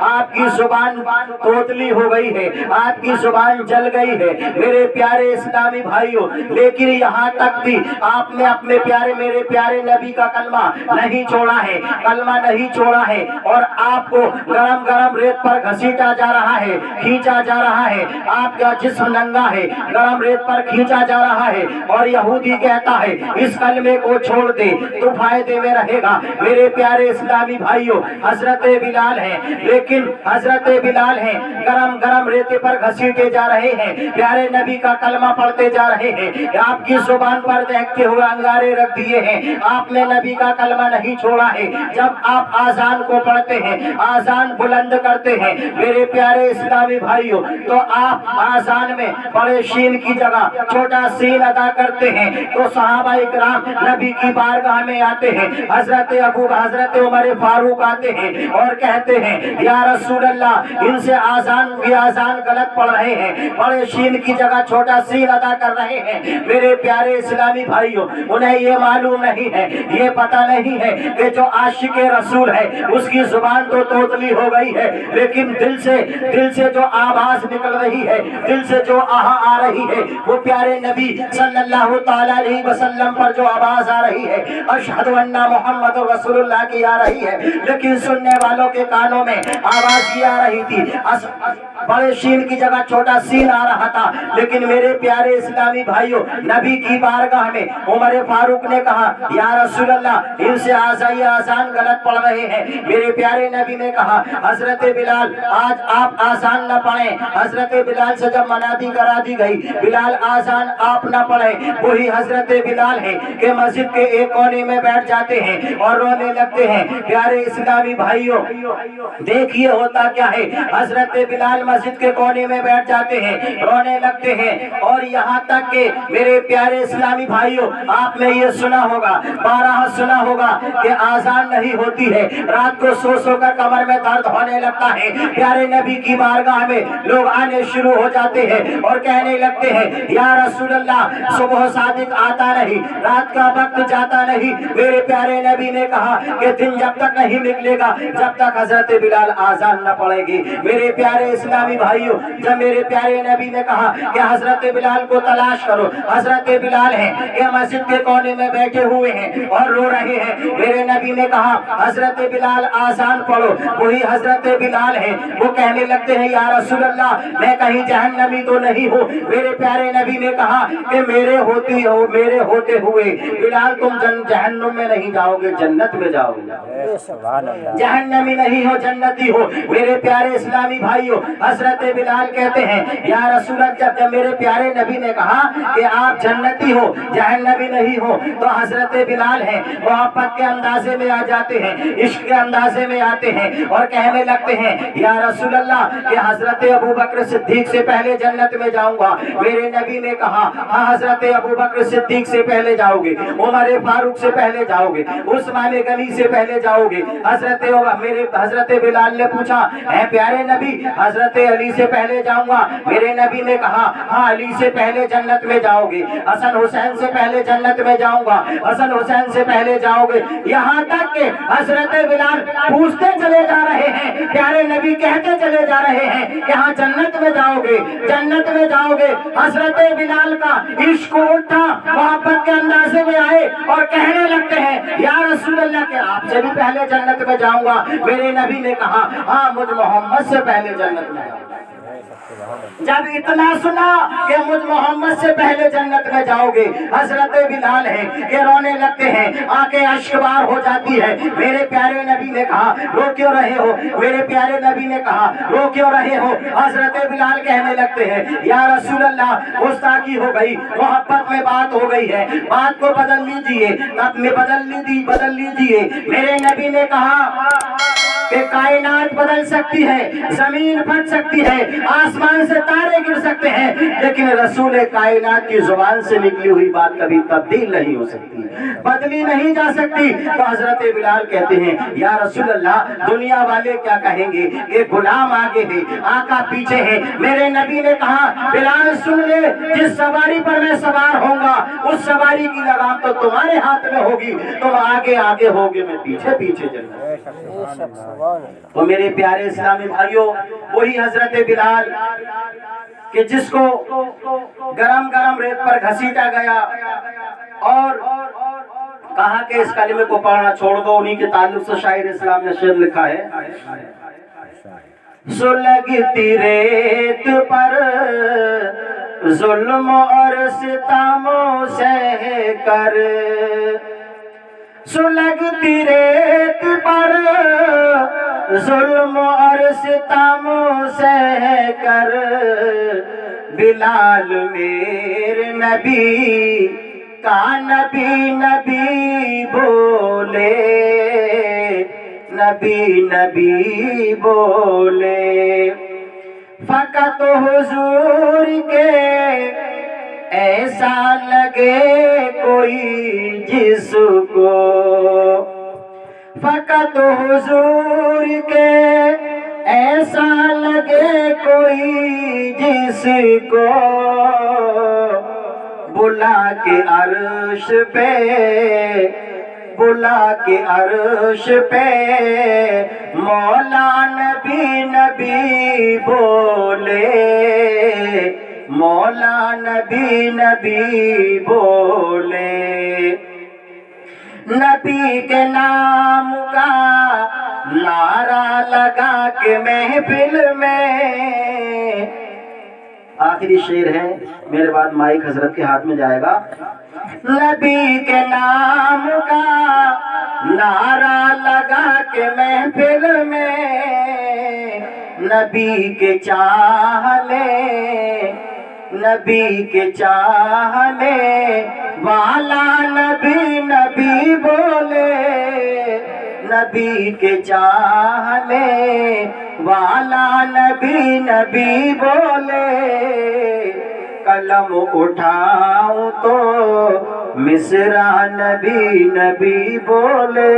آپ کی زبان توتلی ہو گئی ہے, آپ کی زبان جل گئی ہے میرے پیارے اسلامی بھائیوں. لیکن یہاں تک بھی آپ نے اپنے پیارے میرے پیارے نبی کا کلمہ نہیں چھوڑا ہے, کلمہ نہیں چھوڑا ہے, اور آپ کو گرم گرم ریت پر گھسیٹا جا رہا ہے, کھینچا جا رہا ہے, آپ کا جسم ننگا ہے, گرم ریت پر کھینچا جا رہا ہے, اور یہودی کہتا ہے اس کلمے کو چھوڑ دے تو فائدے میں رہے گا. میرے پیارے اسلامی بھائیوں, حضرت بلال ہیں, لیکن حضرت بلال ہیں گرم گرم ریتے پر گھسیٹے جا رہے ہیں, پیارے نبی کا کلمہ پڑھتے جا رہے ہیں, آپ کی زبان پر دہتے ہوئے انگارے رکھ دیے ہیں, آپ نے نبی کا کلمہ نہیں چھوڑا ہے. جب آپ آذان کو پڑھتے ہیں, آذان بلند کرتے ہیں میرے پیارے اسلامی بھائیوں, تو آپ آذان میں بڑے شین کی جگہ چھوٹا سین ادا کرتے ہیں, تو صحابہ اکرام نبی کی بارگاہ میں آتے ہیں, حضرت عمر فاروق آتے ہیں اور کہتے ہیں یا رسول اللہ ان سے آذان غلط پڑھ رہے ہیں, بڑے شین کی جگہ چھوٹا سین ادا کر رہے ہیں. میرے پیارے اسلامی بھائیوں, انہیں یہ معلوم نہیں ہے, یہ پتہ نہیں ہے کہ جو عاشق رسول ہے اس کی زبان تو توتلی ہو گئی ہے, لیکن دل سے جو آواز نکل رہی ہے, دل سے جو آہا آ رہی ہے, وہ پیارے نبی صلی اللہ تعالی علیہ وسلم پر جو آواز آ رہی ہے اشہد ان محمد رسول اللہ کی آ رہی ہے. لیکن سننے والوں کے کانوں میں آواز یہ آ رہی تھی, بڑے شین کی جگہ چھوٹا سین آ رہا تھا. لیکن میرے پیارے اسلامی بھائیوں, نبی کی بارگاہ میں عمر فاروق نے کہا یا رسول اللہ ان سے آذان غلط پڑھ رہے ہیں. میرے پیارے نبی نے کہا حضرت بلال آج آپ آذان نہ پڑھیں. حضرت بلال سے جب منادی کرا دی گئی بلال آذان آپ نہ پڑھیں, وہی حضرت بلال ہے کہ مسجد کے ایک کونے میں بیٹھ جاتے ہیں اور رونے لگتے ہیں. پیارے اسلامی بھائیوں دیکھیے ہوتا کیا ہے, حضرت بلال مسجد کے کونے میں بیٹھ جاتے ہیں, رونے لگتے ہیں, اور یہاں تک کہ میرے پیارے اسلامی بھائیوں آپ نے یہ سنا ہوگا, بارہا سنا ہوگا کہ آذان نہیں ہوتی ہے, رات کو سو کر کمر میں درد ہونے لگتا ہے. پیارے نبی کی بارگاہ میں لوگ آنے شروع ہو جاتے ہیں اور کہنے لگتے ہیں یا رسول اللہ صبح صادق آتا نہیں, رات کا وقت جاتا نہیں. میرے پیارے نبی نے کہا کہ دن جب تک نہیں نکلے گا جب تک حضرت بلال آذان نہ پڑے گی. میرے پیارے اسلامی بھائیوں, جب میرے پیارے نبی نے کہا کہ حضرت بلال کو تلاش کرو, حضرت بلال ہیں کہ مسجد کے کونے میں بیٹھے ہوئے ہیں اور رو رہے ہیں, میرے نبی نے کہا حضرت بلال آذان پڑھو. وہی حضرت بلال ہیں, وہ کہنے لگتے ہیں یا رسول اللہ میں کہیں جہنمی تو نہیں ہوں. میرے پیارے نبی نے کہا کہ میرے ہوتے ہوئے بلال تم جہنم میں نہیں جاؤ گے, جنت میں جاؤ گے, جہنمی نہیں ہو جنتی ہو. میرے پیارے اسلامی بھائیوں حضرت بلال کہتے ہیں یا رسول اللہ, جب میرے پیارے نبی نے کہا کہ آپ جنتی ہو جہنمی نہیں ہو, تو حضرت بلال ہیں محبت کے اندازے میں آ جاتے ہیں, عشق کے اندازے میں آتے ہیں اور کہنے لگتے ہیں یا رسول اللہ کہ حضرت ابو بکر صدیق سے پہلے جنت میں جاؤں گا. میرے نبی نے کہا ہاں حضرت ابو بکر صدیق سے پہلے جاؤ گے, عمر فاروق سے پہلے جاؤ گے, عثمان غنی سے پہلے جاؤ گے. حضرت بلال نے پوچھا اے پیارے نبی حضرت علی سے پہلے جاؤں گا. میرے نبی نے کہا ہاں علی سے پہلے جنت میں جاؤ گے, حسن حسین سے پہلے جنت میں جاؤں گا, حسن حسین سے پہلے جاؤ گے. یہاں تک کہ حضرت بلال پوچھتے چلے جا رہے ہیں, پیارے نبی کہتے چلے جا رہے ہیں کہ ہاں جنت میں جاؤ گے, جنت میں جاؤ گے. حضرت بلال کا عشق اٹھا, محبت کے اندازے میں آئے اور کہنے لگتے ہیں یا رسول اللہ کہ آپ سے بھی پہلے جنت میں جاؤں گا. میرے نبی نے کہا ہاں مجھ محمد سے پہلے جنت میں جاؤں گا. جب اتنا سنا کہ مجھ محمد سے پہلے جنت میں جاؤ گے, حضرت بلال ہیں کہ رونے لگتے ہیں, آنکھیں اشکبار ہو جاتی ہے. میرے پیارے نبی نے کہا رو کیوں رہے ہو, میرے پیارے نبی نے کہا رو کیوں رہے ہو. حضرت بلال کہنے لگتے ہیں یا رسول اللہ گستاخی ہو گئی, محبت میں بات ہو گئی ہے, بات کو بدل لیجئے, بدل لیجئے. میرے نبی نے کہا کہ کائنات بدل سکتی ہے، زمین پھٹ سکتی ہے، آسمان سے تارے گر سکتے ہیں، لیکن رسول کائنات کی زبان سے نکلی ہوئی بات کبھی تبدیل نہیں ہو سکتی، بدلی نہیں جا سکتی۔ تو حضرت بلال کہتے ہیں یا رسول اللہ دنیا والے کیا کہیں گے کہ غلام آگے ہے، آقا پیچھے ہے۔ میرے نبی نے کہا بلال سن لے، جس سواری پر میں سوار ہوں گا اس سواری کی لگام تو تمہارے ہاتھ میں ہوگی، تم آگے آگے ہوگے، میں پیچھے پیچھے چلوں۔ تو میرے پیارے اسلامی بھائیوں، وہی حضرت بلال کہ جس کو گرم گرم ریت پر گھسیٹا گیا اور کہا کہ اس کلمے کو پڑھنا چھوڑ دو، انہی کے تعلق سے شاعر اسلام نے شعر لکھا ہے، سلگتی ریت پر ظلم اور ستموں سہ کر، سلگتی ریت پر ظلم اور ستموں سہ کر، بلال میرے نبی کا نبی نبی بولے، نبی نبی بولے، فقط حضور کے ایسا لگے کوئی جس کو، فقط حضور کے ایسا لگے کوئی جس کو، بلا کے عرش پہ، بلا کے عرش پہ، مولا نبی نبی بولے، مولا نبی نبی بولے، نبی کے نام کا نعرہ لگا کے محفل میں، آخری شعر ہے، میرے بعد مائک حضرت کے ہاتھ میں جائے گا، نبی کے نام کا نعرہ لگا کے محفل میں، نبی کے چاہنے، نبی کے چاہنے والا نبی نبی بولے، نبی کے چاہنے والا نبی نبی بولے، قلم اٹھاؤں تو مصرع نبی نبی بولے۔